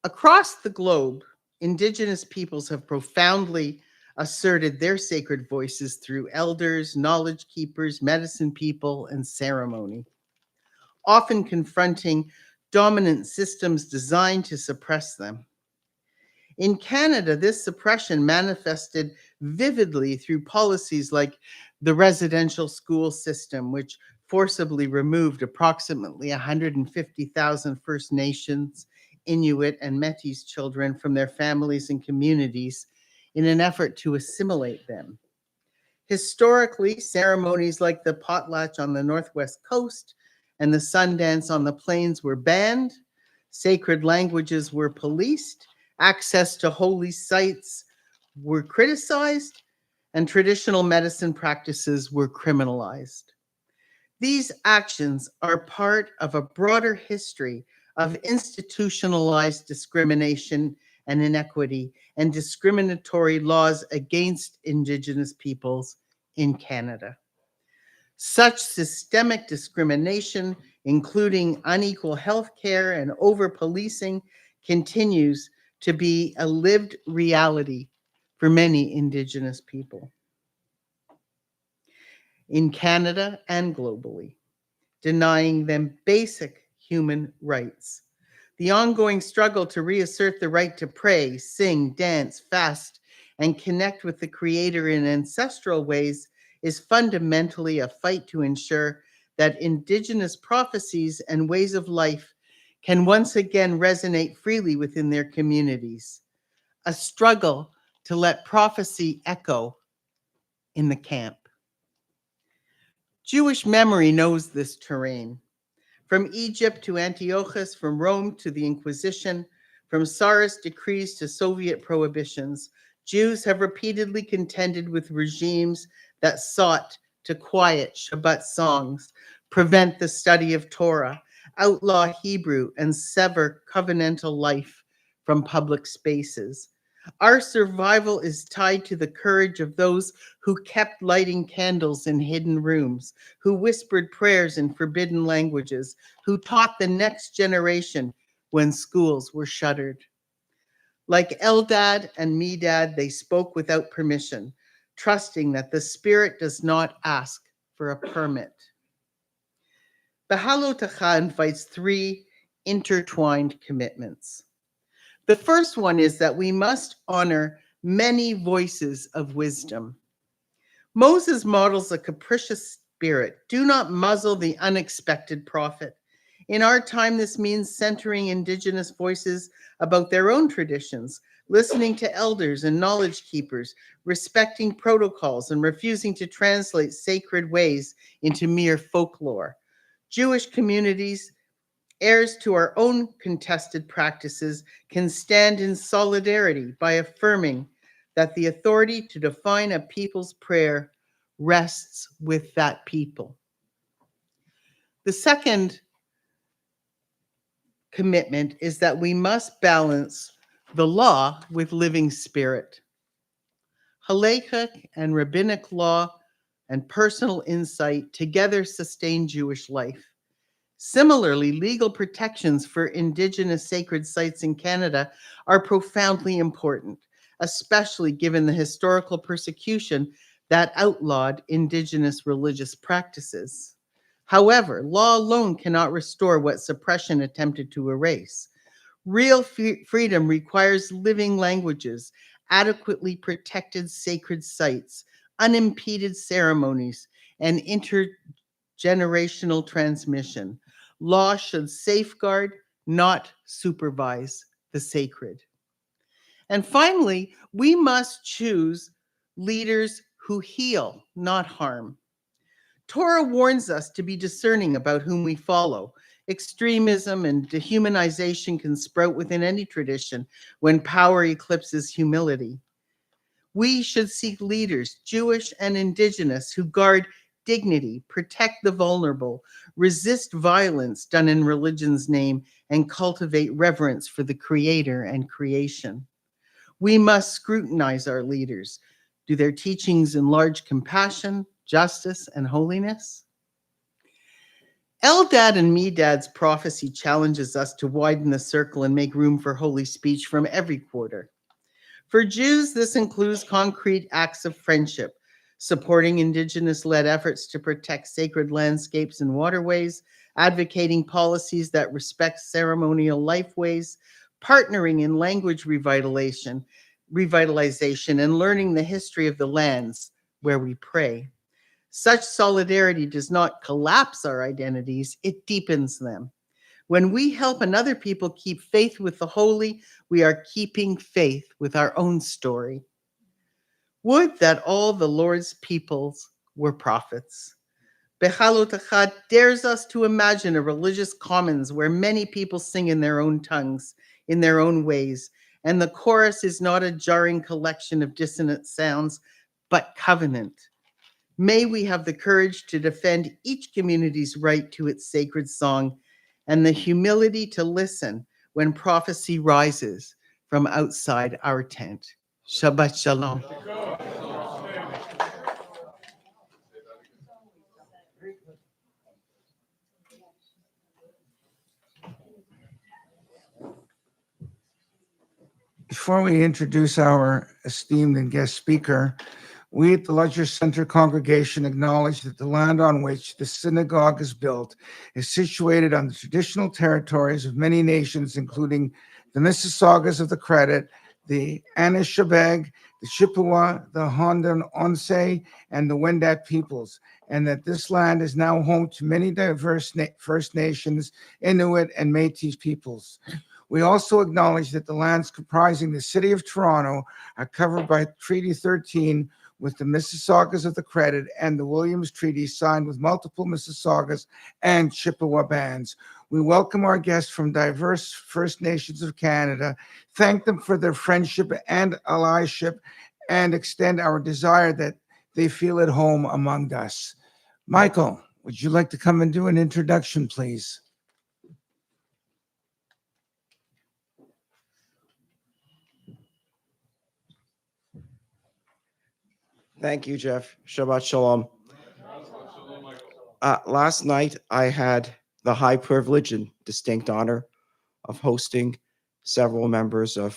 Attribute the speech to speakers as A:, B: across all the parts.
A: Across the globe, Indigenous peoples have profoundly asserted their sacred voices through elders, knowledge keepers, medicine people, and ceremony, often confronting dominant systems designed to suppress them. In Canada, this suppression manifested vividly through policies like the residential school system, which forcibly removed approximately 150,000 First Nations, Inuit, and Métis children from their families and communities in an effort to assimilate them. Historically, ceremonies like the potlatch on the Northwest Coast and the Sundance on the Plains were banned, sacred languages were policed, access to holy sites were criticized, and traditional medicine practices were criminalized. These actions are part of a broader history of institutionalized discrimination and inequity and discriminatory laws against Indigenous peoples in Canada. Such systemic discrimination, including unequal health care and over policing, continues to be a lived reality for many Indigenous people in Canada and globally, denying them basic human rights. The ongoing struggle to reassert the right to pray, sing, dance, fast, and connect with the Creator in ancestral ways is fundamentally a fight to ensure that Indigenous prophecies and ways of life can once again resonate freely within their communities. A struggle to let prophecy echo in the camp. Jewish memory knows this terrain. From Egypt to Antiochus, from Rome to the Inquisition, from Tsarist decrees to Soviet prohibitions, Jews have repeatedly contended with regimes that sought to quiet Shabbat songs, prevent the study of Torah, outlaw Hebrew, and sever covenantal life from public spaces. Our survival is tied to the courage of those who kept lighting candles in hidden rooms, who whispered prayers in forbidden languages, who taught the next generation when schools were shuttered. Like Eldad and Medad, they spoke without permission, trusting that the Spirit does not ask for a permit. Behalotacha invites three intertwined commitments. The first one is that we must honor many voices of wisdom. Moses models a capricious spirit. Do not muzzle the unexpected prophet. In our time, this means centering Indigenous voices about their own traditions, listening to elders and knowledge keepers, respecting protocols, and refusing to translate sacred ways into mere folklore. Jewish communities, heirs to our own contested practices, can stand in solidarity by affirming that the authority to define a people's prayer rests with that people. The second commitment is that we must balance the law with living spirit. Halakhic and rabbinic law and personal insight together sustain Jewish life. Similarly, legal protections for Indigenous sacred sites in Canada are profoundly important, especially given the historical persecution that outlawed Indigenous religious practices. However, law alone cannot restore what suppression attempted to erase. Real freedom requires living languages, adequately protected sacred sites, unimpeded ceremonies, and intergenerational transmission. Law should safeguard, not supervise the sacred. And finally, we must choose leaders who heal, not harm. Torah warns us to be discerning about whom we follow. Extremism and dehumanization can sprout within any tradition when power eclipses humility. We should seek leaders, Jewish and Indigenous, who guard dignity, protect the vulnerable, resist violence done in religion's name, and cultivate reverence for the Creator and creation. We must scrutinize our leaders. Do their teachings enlarge compassion, justice, and holiness? Eldad and Medad's prophecy challenges us to widen the circle and make room for holy speech from every quarter. For Jews, this includes concrete acts of friendship, supporting Indigenous led efforts to protect sacred landscapes and waterways, advocating policies that respect ceremonial lifeways, partnering in language revitalization, and learning the history of the lands where we pray. Such solidarity does not collapse our identities, it deepens them. When we help another people keep faith with the holy, we are keeping faith with our own story. Would that all the Lord's peoples were prophets. Bechalot dares us to imagine a religious commons where many people sing in their own tongues, in their own ways, and the chorus is not a jarring collection of dissonant sounds, but covenant. May we have the courage to defend each community's right to its sacred song and the humility to listen when prophecy rises from outside our tent. Shabbat Shalom.
B: Before we introduce our esteemed and guest speaker, we at the Lodzer Centre Congregation acknowledge that the land on which the synagogue is built is situated on the traditional territories of many nations, including the Mississaugas of the Credit, the Anishinaabeg, the Chippewa, the Haudenosaunee, and the Wendat peoples, and that this land is now home to many diverse First Nations, Inuit, and Métis peoples. We also acknowledge that the lands comprising the city of Toronto are covered by Treaty 13 with the Mississaugas of the Credit and the Williams Treaty signed with multiple Mississaugas and Chippewa bands. We welcome our guests from diverse First Nations of Canada, thank them for their friendship and allyship, and extend our desire that they feel at home among us. Michael, would you like to come and do an introduction, please?
C: Thank you, Jeff. Shabbat Shalom. Last night, I had the high privilege and distinct honor of hosting several members of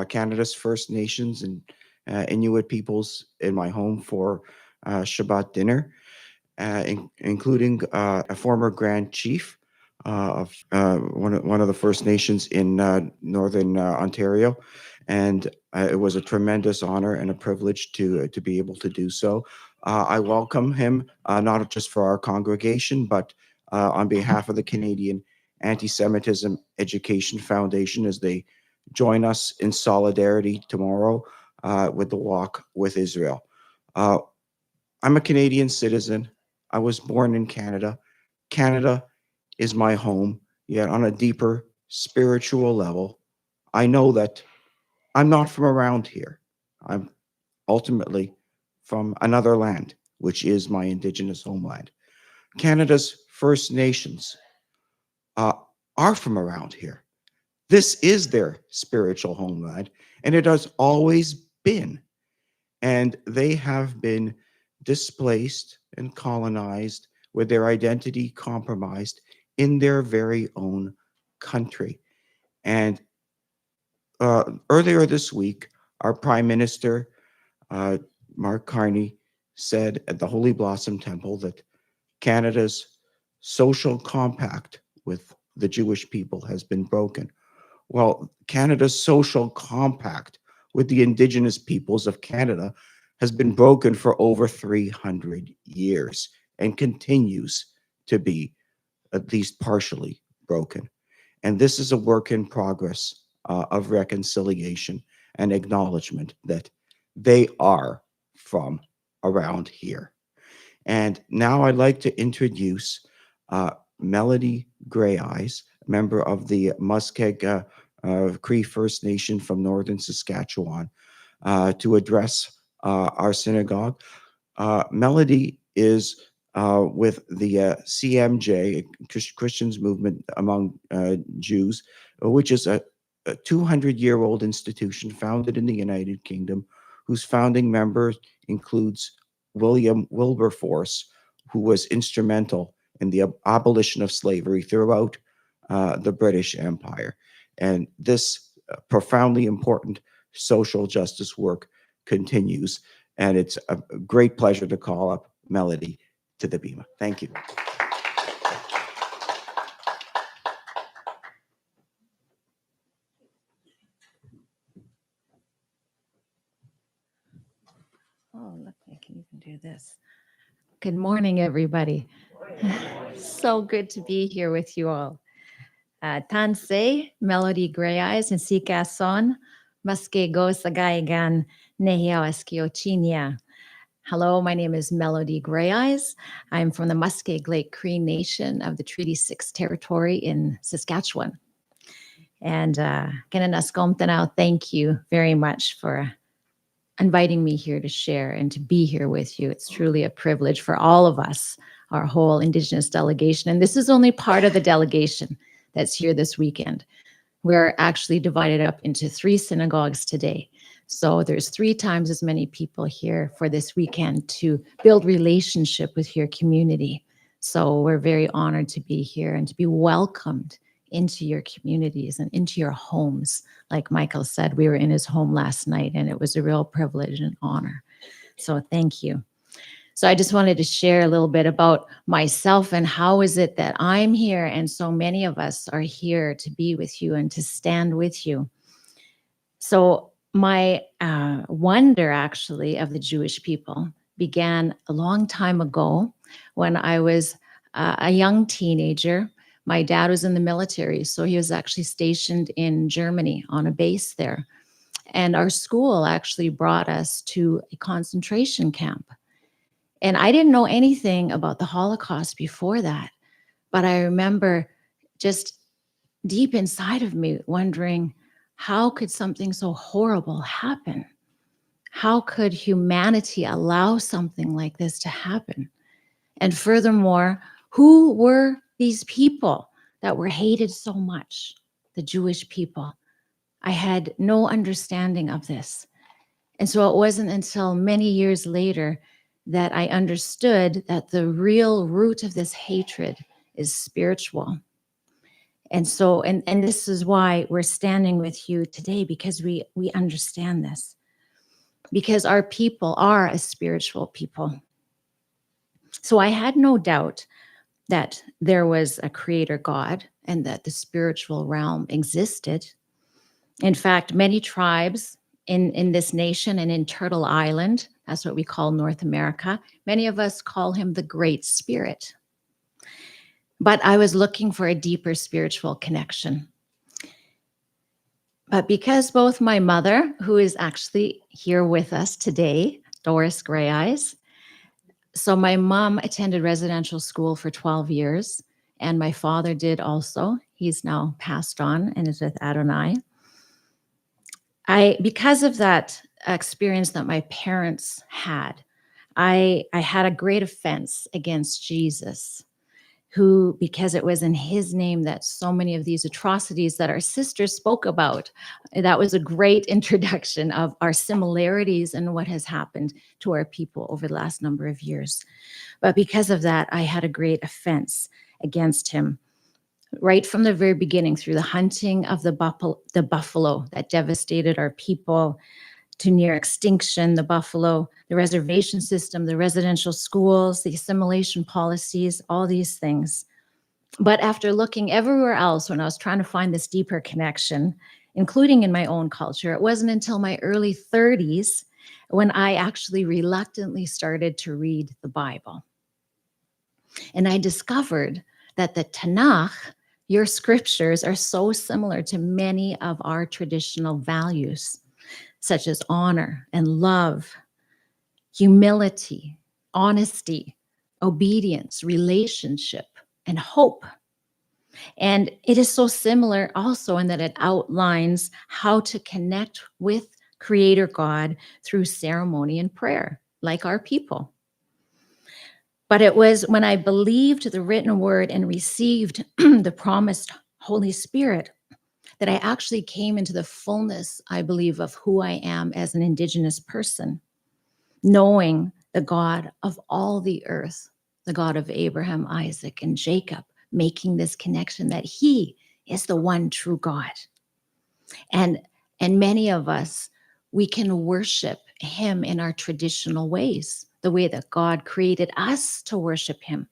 C: Canada's First Nations and Inuit peoples in my home for Shabbat dinner, including a former Grand Chief of one of the First Nations in Northern Ontario. And it was a tremendous honor and a privilege to be able to do so. I welcome him, not just for our congregation, but on behalf of the Canadian Anti-Semitism Education Foundation as they join us in solidarity tomorrow with the Walk with Israel. I'm a Canadian citizen. I was born in Canada. Canada is my home, yet on a deeper spiritual level, I know that I'm not from around here. I'm ultimately from another land, which is my Indigenous homeland. Canada's First Nations are from around here. This is their spiritual homeland, and it has always been. And they have been displaced and colonized with their identity compromised in their very own country. And earlier this week, our Prime Minister, Mark Carney, said at the Holy Blossom Temple that Canada's social compact with the Jewish people has been broken. Well, Canada's social compact with the Indigenous peoples of Canada has been broken for over 300 years and continues to be at least partially broken. And this is a work in progress of reconciliation and acknowledgement that they are from around here. And now I'd like to introduce Melodie Greyeyes, member of the Muskeg Cree First Nation from Northern Saskatchewan, to address our synagogue. Melodie is with the CMJ, Christians Movement Among Jews, which is a 200-year-old institution founded in the United Kingdom, whose founding member includes William Wilberforce, who was instrumental in the abolition of slavery throughout the British Empire. And this profoundly important social justice work continues. And it's a great pleasure to call up Melodie to the Bema. Thank you.
D: Oh, look, I can even do this. Good morning, everybody. So good to be here with you all. Tansei, Melodie Greyeyes, and Sikason, Maske Go Sagaigan, Nehiawaskiochinia. Hello, my name is Melodie Greyeyes. I'm from the Muskeg Lake Cree Nation of the Treaty 6 territory in Saskatchewan. And Kanada, thank you very much for inviting me here to share and to be here with you. It's truly a privilege for all of us, our whole Indigenous delegation. And this is only part of the delegation that's here this weekend. We're actually divided up into 3 synagogues today. So there's 3 times as many people here for this weekend to build relationship with your community. So we're very honored to be here and to be welcomed into your communities and into your homes. Like Michael said, we were in his home last night and it was a real privilege and honor. So thank you. So I just wanted to share a little bit about myself and how is it that I'm here and so many of us are here to be with you and to stand with you. So my wonder actually of the Jewish people began a long time ago when I was a young teenager. My dad was in the military, so he was actually stationed in Germany on a base there. And our school actually brought us to a concentration camp. And I didn't know anything about the Holocaust before that, but I remember just deep inside of me wondering, how could something so horrible happen? How could humanity allow something like this to happen? And furthermore, who were these people that were hated so much? The Jewish people. I had no understanding of this. And so it wasn't until many years later that I understood that the real root of this hatred is spiritual. And so, and this is why we're standing with you today, because we understand this. Because our people are a spiritual people. So I had no doubt that there was a creator God and that the spiritual realm existed. In fact, many tribes in this nation and in Turtle Island, that's what we call North America, many of us call him the Great Spirit. But I was looking for a deeper spiritual connection. But because both my mother, who is actually here with us today, Doris Greyeyes, so my mom attended residential school for 12 years, and my father did also. He's now passed on and is with Adonai. Because of that experience that my parents had, I had a great offense against Jesus, who, because it was in his name that so many of these atrocities that our sisters spoke about, that was a great introduction of our similarities and what has happened to our people over the last number of years. But because of that, I had a great offense against him. Right from the very beginning, through the hunting of the buffalo that devastated our people, to near extinction, the buffalo, the reservation system, the residential schools, the assimilation policies, all these things. But after looking everywhere else, when I was trying to find this deeper connection, including in my own culture, it wasn't until my early 30s when I actually reluctantly started to read the Bible. And I discovered that the Tanakh, your scriptures, are so similar to many of our traditional values, such as honor and love, humility, honesty, obedience, relationship, and hope. And it is so similar also in that it outlines how to connect with Creator God through ceremony and prayer, like our people. But it was when I believed the written word and received the promised Holy Spirit that I actually came into the fullness, I believe, of who I am as an Indigenous person, knowing the God of all the earth, the God of Abraham, Isaac, and Jacob, making this connection that he is the one true God. And many of us, we can worship him in our traditional ways, the way that God created us to worship him.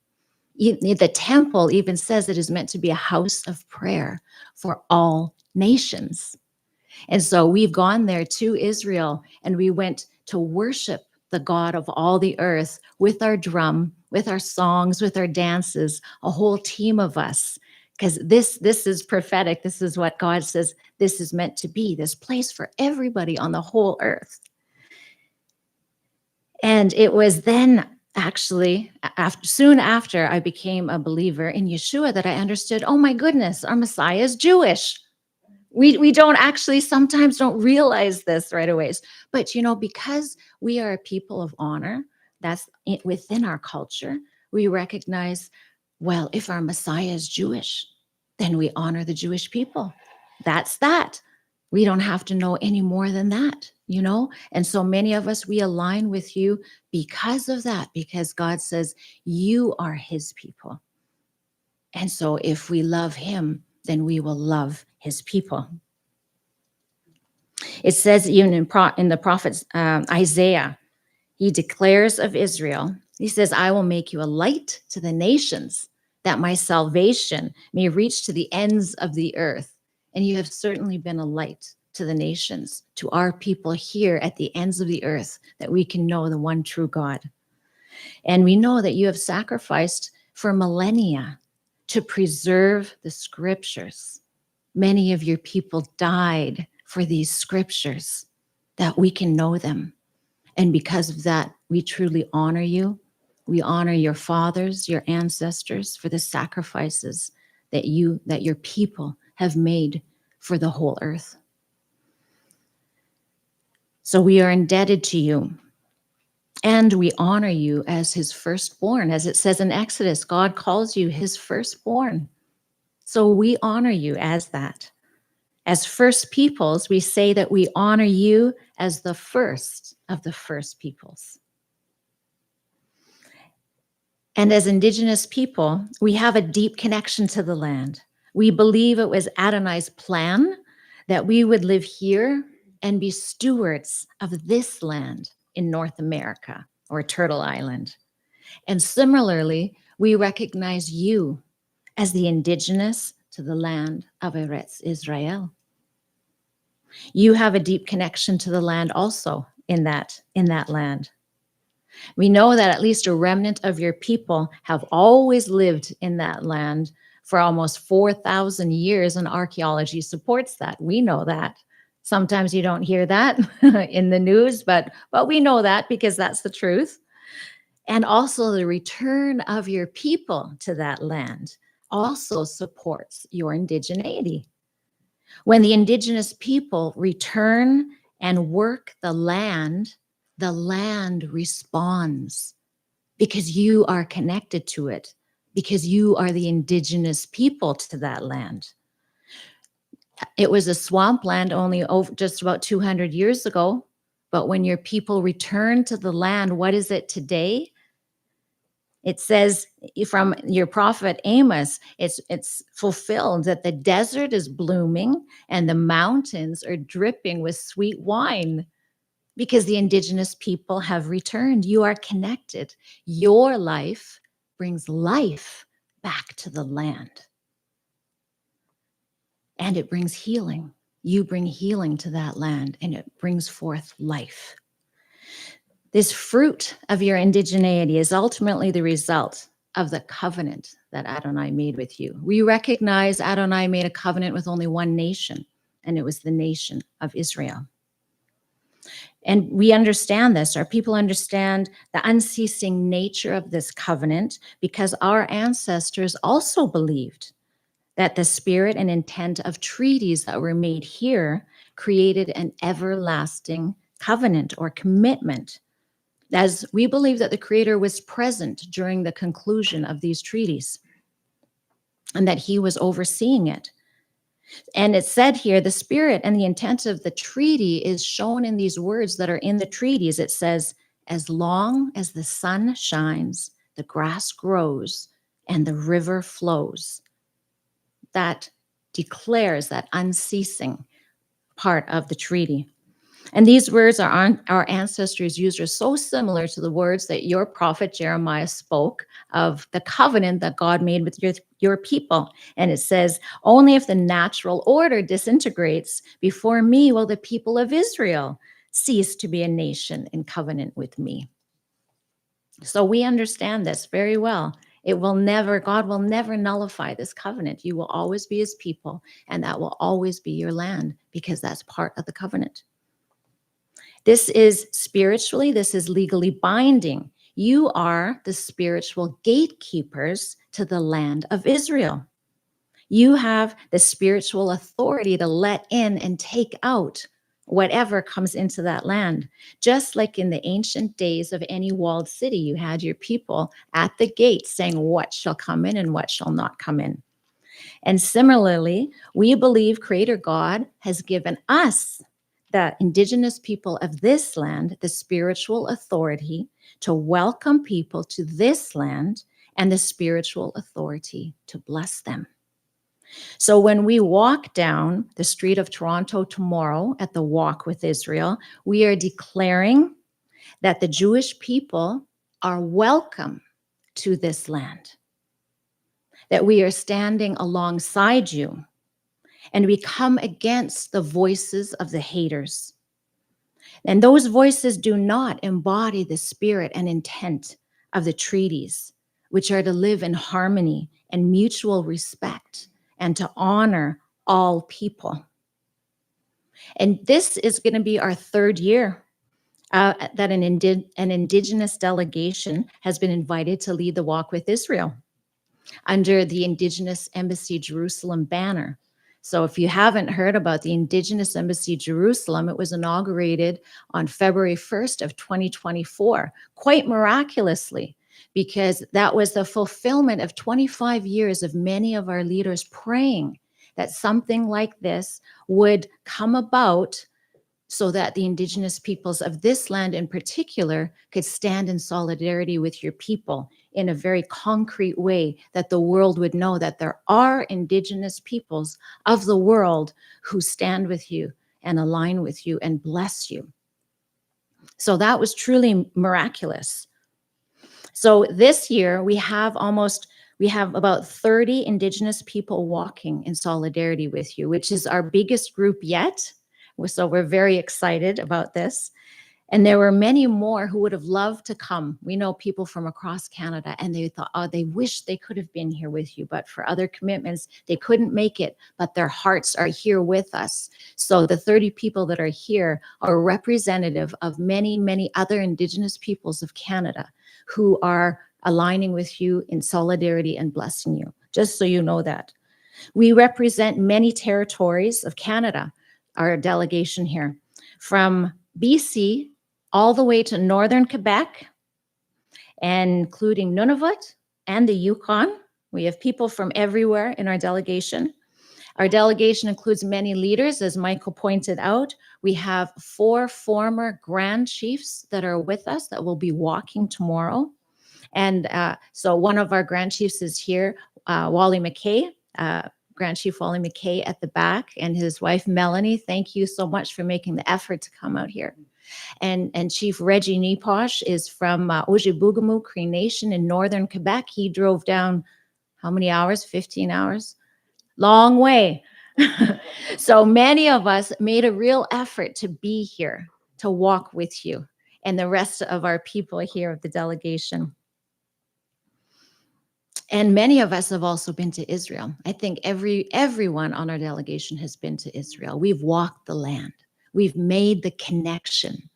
D: The temple even says it is meant to be a house of prayer for all nations. And so we've gone there to Israel and we went to worship the God of all the earth with our drum, with our songs, with our dances, a whole team of us. Because this is prophetic. This is what God says this is meant to be, this place for everybody on the whole earth. And it was then actually soon after I became a believer in Yeshua that I understood, oh my goodness, our Messiah is Jewish. We don't actually sometimes don't realize this right away. But, because we are a people of honor, that's within our culture, we recognize, well, if our Messiah is Jewish, then we honor the Jewish people. That's that. We don't have to know any more than that, And so many of us, we align with you because of that, because God says you are his people. And so if we love him, then we will love his people. It says even in the prophet Isaiah, he declares of Israel, he says, I will make you a light to the nations, that my salvation may reach to the ends of the earth. And you have certainly been a light to the nations, to our people here at the ends of the earth, that we can know the one true God. And we know that you have sacrificed for millennia to preserve the scriptures. Many of your people died for these scriptures, that we can know them. And because of that, we truly honor you. We honor your fathers, your ancestors, for the sacrifices that your people have made for the whole earth. So we are indebted to you. And we honor you as his firstborn. As it says in Exodus, God calls you his firstborn. So we honor you as that. As first peoples, we say that we honor you as the first of the first peoples. And as Indigenous people, we have a deep connection to the land. We believe it was Adonai's plan that we would live here and be stewards of this land in North America, or Turtle Island. And similarly, we recognize you as the indigenous to the land of Eretz Israel. You have a deep connection to the land also in that land. We know that at least a remnant of your people have always lived in that land for almost 4,000 years, and archaeology supports that. We know that. Sometimes you don't hear that in the news, but we know that because that's the truth. And also the return of your people to that land also supports your indigeneity. When the indigenous people return and work the land responds because you are connected to it, because you are the indigenous people to that land. It was a swampland only just about 200 years ago, but when your people return to the land, what is it today? It says from your prophet Amos, it's fulfilled that the desert is blooming and the mountains are dripping with sweet wine because the indigenous people have returned. You are connected. Your life brings life back to the land. And it brings healing. You bring healing to that land and it brings forth life. This fruit of your indigeneity is ultimately the result of the covenant that Adonai made with you. We recognize Adonai made a covenant with only one nation, and it was the nation of Israel. And we understand this. Our people understand the unceasing nature of this covenant because our ancestors also believed that the spirit and intent of treaties that were made here created an everlasting covenant or commitment, as we believe that the Creator was present during the conclusion of these treaties and that he was overseeing it. And it said here, the spirit and the intent of the treaty is shown in these words that are in the treaties. It says, as long as the sun shines, the the grass grows and the river flows. That declares that unceasing part of the treaty. And these words our ancestors used are so similar to the words that your prophet Jeremiah spoke of the covenant that God made with your people. And it says, only if the natural order disintegrates before me will the people of Israel cease to be a nation in covenant with me. So we understand this very well. God will never nullify this covenant. You will always be his people, and that will always be your land because that's part of the covenant. This is spiritually, this is legally binding. You are the spiritual gatekeepers to the land of Israel. You have the spiritual authority to let in and take out whatever comes into that land. Just like in the ancient days of any walled city, you had your people at the gate saying what shall come in and what shall not come in. And similarly, we believe Creator God has given us, the indigenous people of this land, the spiritual authority to welcome people to this land and the spiritual authority to bless them. So when we walk down the street of Toronto tomorrow at the Walk with Israel, we are declaring that the Jewish people are welcome to this land, that we are standing alongside you, and we come against the voices of the haters. And those voices do not embody the spirit and intent of the treaties, which are to live in harmony and mutual respect and to honor all people. And this is going to be our third year that an Indigenous delegation has been invited to lead the Walk with Israel under the Indigenous Embassy Jerusalem banner. So if you haven't heard about the Indigenous Embassy Jerusalem, it was inaugurated on February 1st of 2024, quite miraculously, because that was the fulfillment of 25 years of many of our leaders praying that something like this would come about so that the Indigenous peoples of this land in particular could stand in solidarity with your people in a very concrete way, that the world would know that there are Indigenous peoples of the world who stand with you and align with you and bless you. So that was truly miraculous. So this year we have about 30 Indigenous people walking in solidarity with you, which is our biggest group yet. So we're very excited about this. And there were many more who would have loved to come. We know people from across Canada, and they thought, oh, they wish they could have been here with you, but for other commitments, they couldn't make it, but their hearts are here with us. So the 30 people that are here are representative of many, many other Indigenous peoples of Canada who are aligning with you in solidarity and blessing you, just so you know that. We represent many territories of Canada, our delegation here, from BC all the way to northern Quebec, and including Nunavut and the Yukon. We have people from everywhere in our delegation. Our delegation includes many leaders, as Michael pointed out. We have 4 former Grand Chiefs that are with us that will be walking tomorrow. And so one of our Grand Chiefs is here, Wally McKay, Grand Chief Wally McKay at the back, and his wife, Melanie. Thank you so much for making the effort to come out here. And Chief Reggie Neposh is from Ojiboogamoo Cree Nation in northern Quebec. He drove down, how many hours? 15 hours? Long way. So many of us made a real effort to be here, to walk with you, and the rest of our people here of the delegation. And many of us have also been to Israel. I think everyone on our delegation has been to Israel. We've walked the land. We've made the connection.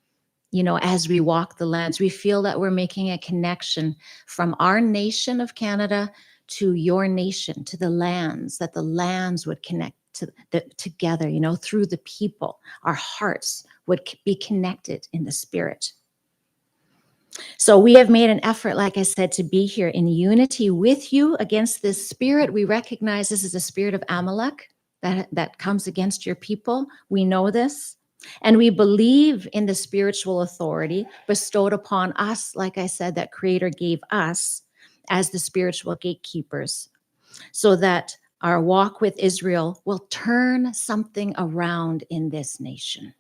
D: You know, as we walk the lands, we feel that we're making a connection from our nation of Canada to your nation, to the lands, that the lands would connect together, you know, through the people. Our hearts would be connected in the spirit. So we have made an effort, like I said, to be here in unity with you against this spirit. We recognize this is a spirit of Amalek that comes against your people. We know this. And we believe in the spiritual authority bestowed upon us, like I said, that Creator gave us as the spiritual gatekeepers, so that our walk with Israel will turn something around in this nation.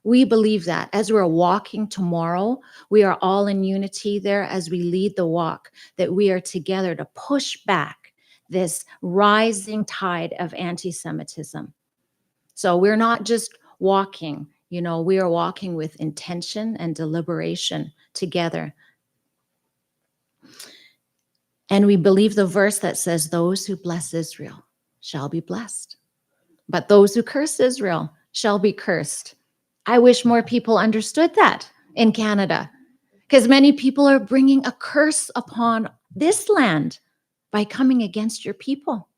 D: We believe that as we're walking tomorrow, we are all in unity there as we lead the walk, that we are together to push back this rising tide of anti-Semitism. So we're not just walking, we are walking with intention and deliberation together. And we believe the verse that says, those who bless Israel shall be blessed, but those who curse Israel shall be cursed. I wish more people understood that in Canada, because many people are bringing a curse upon this land by coming against your people.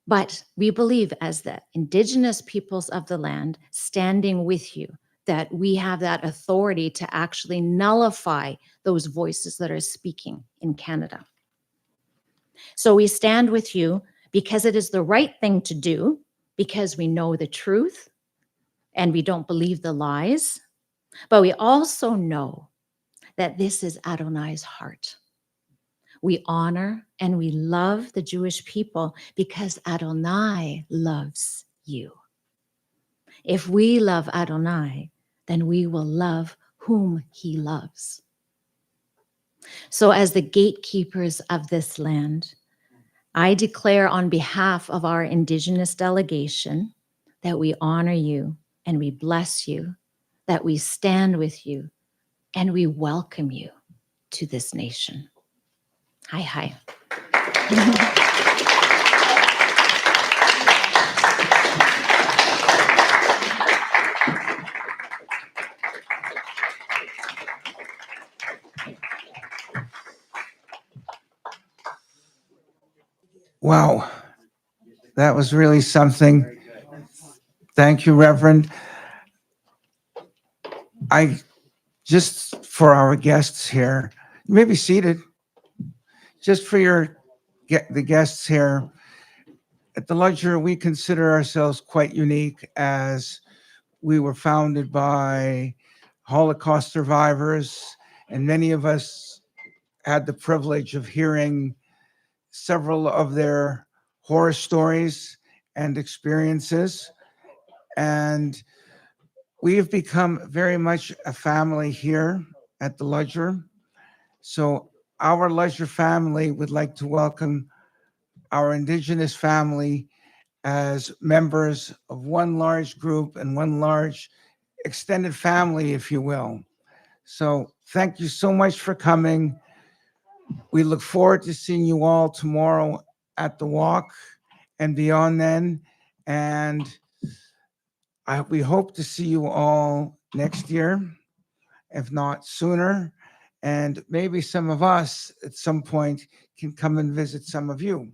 D: But we believe, as the Indigenous peoples of the land, standing with you, that we have that authority to actually nullify those voices that are speaking in Canada. So we stand with you because it is the right thing to do, because we know the truth and we don't believe the lies. But we also know that this is Adonai's heart. We honor and we love the Jewish people because Adonai loves you. If we love Adonai, then we will love whom he loves. So as the gatekeepers of this land, I declare on behalf of our Indigenous delegation that we honor you and we bless you, that we stand with you and we welcome you to this nation. Hi, hi.
B: Wow, that was really something. Thank you, Reverend. Just for our guests here, you may be seated. Just for the guests here, at the Lodzer, we consider ourselves quite unique, as we were founded by Holocaust survivors, and many of us had the privilege of hearing several of their horror stories and experiences. And we have become very much a family here at the Lodzer. So our Lodzer family would like to welcome our Indigenous family as members of one large group and one large extended family, if you will. So thank you so much for coming. We look forward to seeing you all tomorrow at the walk and beyond then. And we hope to see you all next year, if not sooner. And maybe some of us at some point can come and visit some of you.